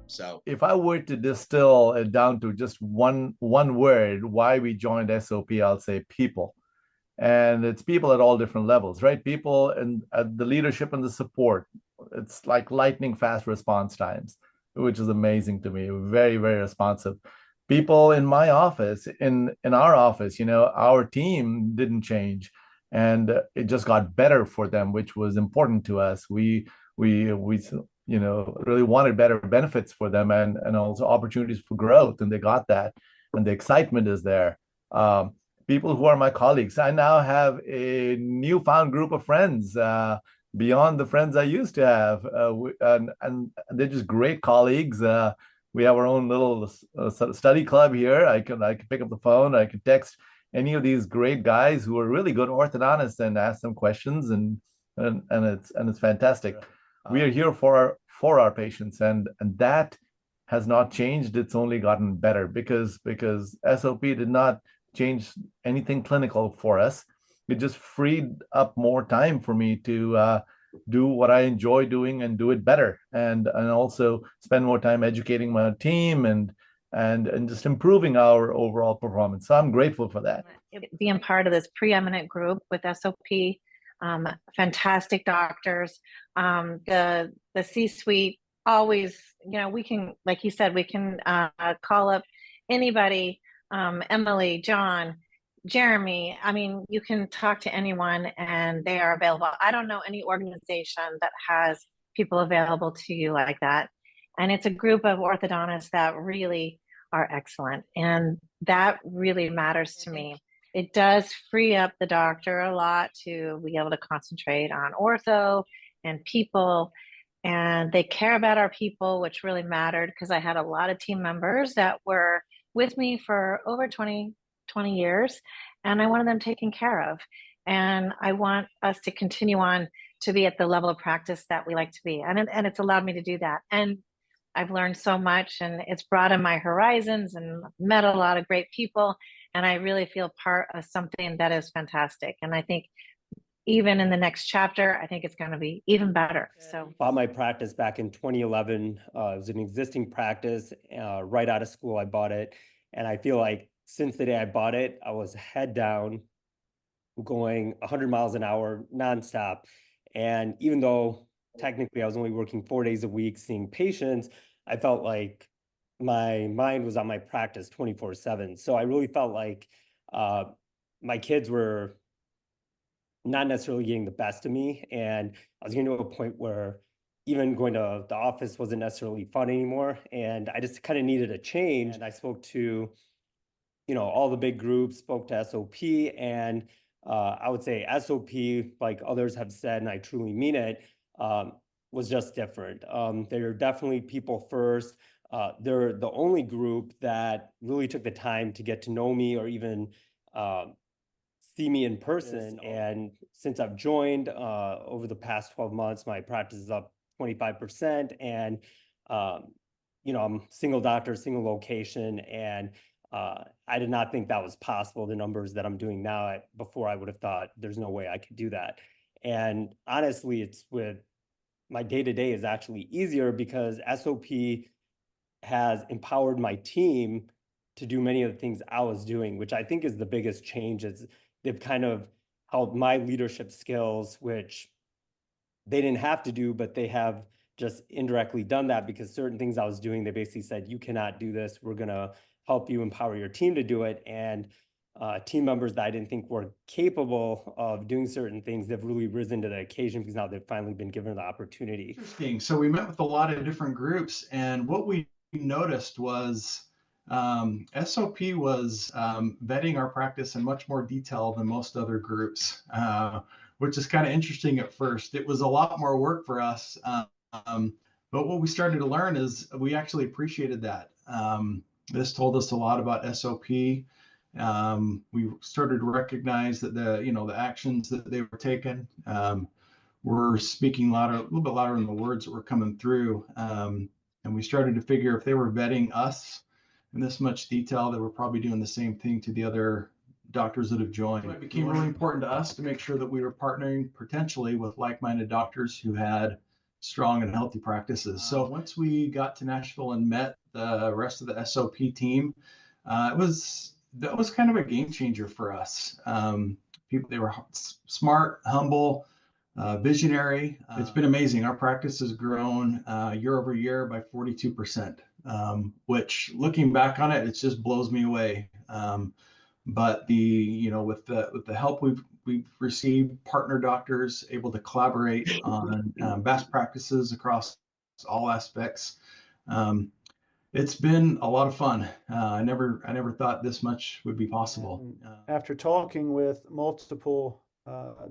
So If I were to distill it down to just one word, why we joined SOP, I'll say people. And it's people at all different levels, right? People and the leadership and the support. It's like lightning fast response times, which is amazing to me. Very, very responsive. People in my office, in our office, our team didn't change, and it just got better for them, which was important to us. We really wanted better benefits for them and also opportunities for growth, and they got that, and the excitement is there. People who are my colleagues. I now have a newfound group of friends beyond the friends I used to have, and they're just great colleagues. We have our own little study club here. I can pick up the phone. I can text any of these great guys who are really good orthodontists and ask them questions, and it's fantastic. We are here for our patients, and that has not changed. It's only gotten better because SOP did not change anything clinical for us. It just freed up more time for me to do what I enjoy doing and do it better, and also spend more time educating my team and just improving our overall performance. So I'm grateful for that. Being part of this preeminent group with SOP, fantastic doctors, the C-suite always, we can, like you said, we can call up anybody, Emily, John, Jeremy. I mean, you can talk to anyone and they are available. I don't know any organization that has people available to you like that. And it's a group of orthodontists that really are excellent. And that really matters to me. It does free up the doctor a lot to be able to concentrate on ortho and people. And they care about our people, which really mattered because I had a lot of team members that were with me for over 20 years, and I wanted them taken care of. And I want us to continue on to be at the level of practice that we like to be. And it's allowed me to do that. And I've learned so much, and it's broadened my horizons and met a lot of great people. And I really feel part of something that is fantastic. And I think even in the next chapter, I think it's going to be even better. So, bought my practice back in 2011. It was an existing practice. Right out of school, I bought it. And I feel like since the day I bought it, I was head down, going 100 miles an hour nonstop. And even though technically I was only working 4 days a week seeing patients, I felt like my mind was on my practice 24/7. So I really felt like my kids were not necessarily getting the best of me. And I was getting to a point where even going to the office wasn't necessarily fun anymore. And I just kind of needed a change. And I spoke to, all the big groups, spoke to SOP, and I would say SOP, like others have said, and I truly mean it, was just different. They're definitely people first. They're the only group that really took the time to get to know me or even see me in person. And since I've joined over the past 12 months, my practice is up 25%. And, I'm single doctor, single location. And I did not think that was possible. The numbers that I'm doing now, before I would have thought there's no way I could do that. And honestly, it's with my day-to-day is actually easier because SOP has empowered my team to do many of the things I was doing, which I think is the biggest change. Is they've kind of helped my leadership skills, which they didn't have to do, but they have just indirectly done that because certain things I was doing, they basically said, you cannot do this. We're going to help you empower your team to do it. And team members that I didn't think were capable of doing certain things, they've really risen to the occasion because now they've finally been given the opportunity. interesting. So we met with a lot of different groups, and what we noticed was SOP was vetting our practice in much more detail than most other groups, which is kind of interesting at first. It was a lot more work for us, but what we started to learn is we actually appreciated that. This told us a lot about SOP. We started to recognize that the actions that they were taking were speaking louder, a little bit louder in the words that were coming through. And we started to figure if they were vetting us in this much detail, they were probably doing the same thing to the other doctors that have joined. It became really important to us to make sure that we were partnering potentially with like-minded doctors who had strong and healthy practices. So once we got to Nashville and met the rest of the SOP team, that was kind of a game changer for us. People, they were smart, humble, visionary. It's been amazing. Our practice has grown year over year by 42%, which looking back on it, it just blows me away. But with the help we've received, partner doctors able to collaborate on best practices across all aspects. It's been a lot of fun. I never thought this much would be possible. After talking with multiple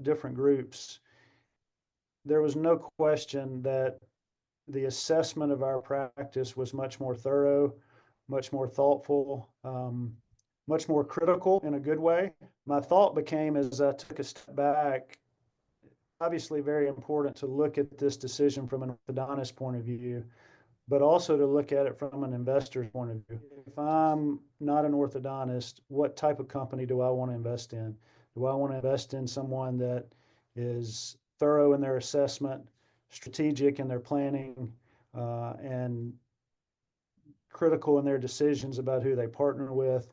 different groups, there was no question that the assessment of our practice was much more thorough, much more thoughtful, much more critical in a good way. My thought became, as I took a step back, obviously very important to look at this decision from an orthodontist point of view, but also to look at it from an investor's point of view. If I'm not an orthodontist, what type of company do I want to invest in? Do I want to invest in someone that is thorough in their assessment, strategic in their planning, and critical in their decisions about who they partner with?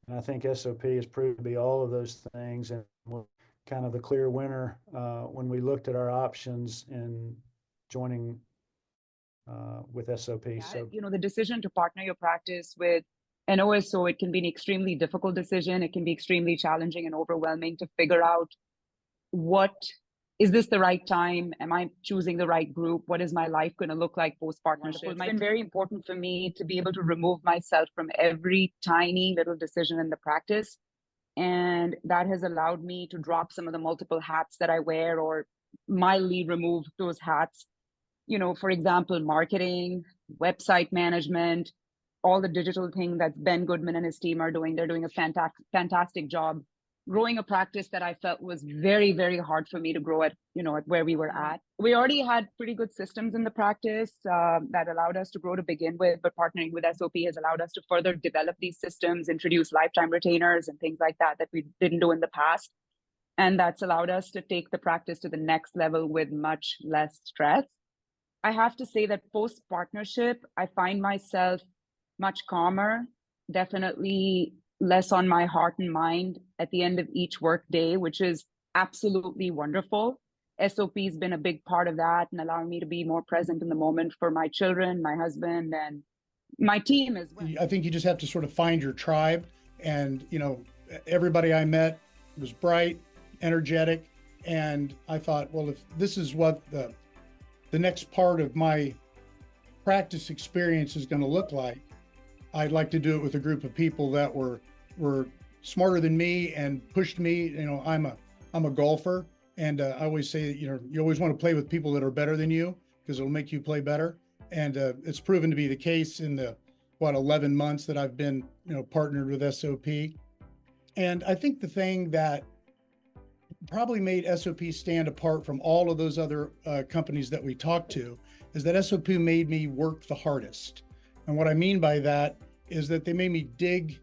And I think SOP has proved to be all of those things, and we're kind of the clear winner when we looked at our options in joining with SOP. Yeah, so the decision to partner your practice with an OSO, it can be an extremely difficult decision. It can be extremely challenging and overwhelming to figure out, is this the right time? Am I choosing the right group? What is my life going to look like post-partnership? It's been very important for me to be able to remove myself from every tiny little decision in the practice. And that has allowed me to drop some of the multiple hats that I wear, or mildly remove those hats. For example, marketing, website management, all the digital thing that Ben Goodman and his team are doing. They're doing a fantastic job growing a practice that I felt was very, very hard for me to grow at where we were at. We already had pretty good systems in the practice that allowed us to grow to begin with, but partnering with SOP has allowed us to further develop these systems, introduce lifetime retainers and things like that we didn't do in the past. And that's allowed us to take the practice to the next level with much less stress. I have to say that post-partnership, I find myself much calmer, definitely less on my heart and mind at the end of each work day, which is absolutely wonderful. SOP has been a big part of that and allowing me to be more present in the moment for my children, my husband, and my team as well. I think you just have to sort of find your tribe. And, everybody I met was bright, energetic. And I thought, well, if this is what the next part of my practice experience is going to look like, I'd like to do it with a group of people that were smarter than me and pushed me. I'm a golfer, and I always say that, you always want to play with people that are better than you because it'll make you play better. And it's proven to be the case in the 11 months that I've been partnered with SOP. And I think the thing that probably made SOP stand apart from all of those other companies that we talked to is that SOP made me work the hardest. And what I mean by that is that they made me dig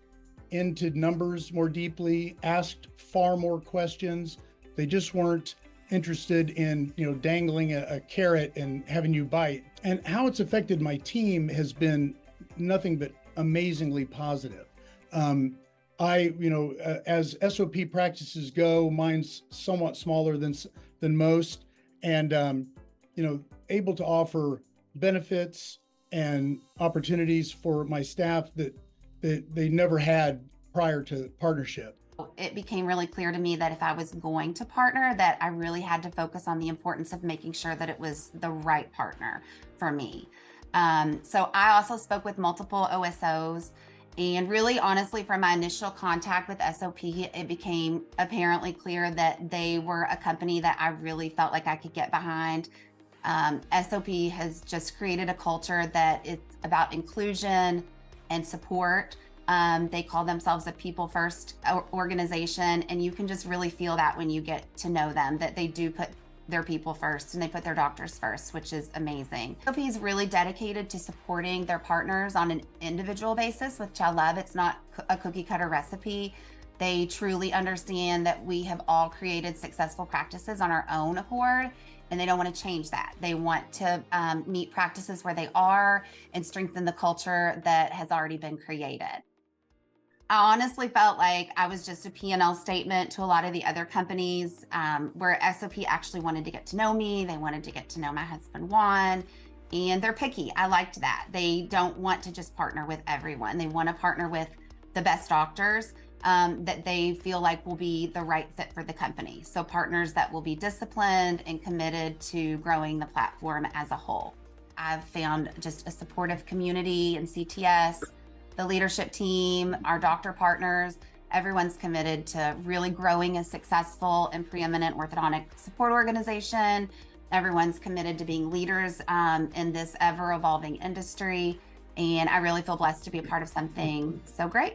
into numbers more deeply, asked far more questions. They just weren't interested in, dangling a carrot and having you bite. And how it's affected my team has been nothing but amazingly positive. As SOP practices go, mine's somewhat smaller than most, and able to offer benefits and opportunities for my staff that they never had prior to partnership. It became really clear to me that if I was going to partner, that I really had to focus on the importance of making sure that it was the right partner for me. So I also spoke with multiple OSOs, and really honestly, from my initial contact with SOP, it became apparently clear that they were a company that I really felt like I could get behind. SOP has just created a culture that it's about inclusion and support. They call themselves a people first organization, and you can just really feel that when you get to know them, that they do put their people first and they put their doctors first, which is amazing. SOP is really dedicated to supporting their partners on an individual basis, which I love. It's not a cookie cutter recipe. They truly understand that we have all created successful practices on our own accord, and they don't want to change that. They want to meet practices where they are and strengthen the culture that has already been created. I honestly felt like I was just a P&L statement to a lot of the other companies, where SOP actually wanted to get to know me. They wanted to get to know my husband, Juan, and they're picky. I liked that. They don't want to just partner with everyone. They want to partner with the best doctors that they feel like will be the right fit for the company. So partners that will be disciplined and committed to growing the platform as a whole. I've found just a supportive community in CTS. The leadership team, our doctor partners, everyone's committed to really growing a successful and preeminent orthodontic support organization. Everyone's committed to being leaders in this ever-evolving industry. And I really feel blessed to be a part of something so great.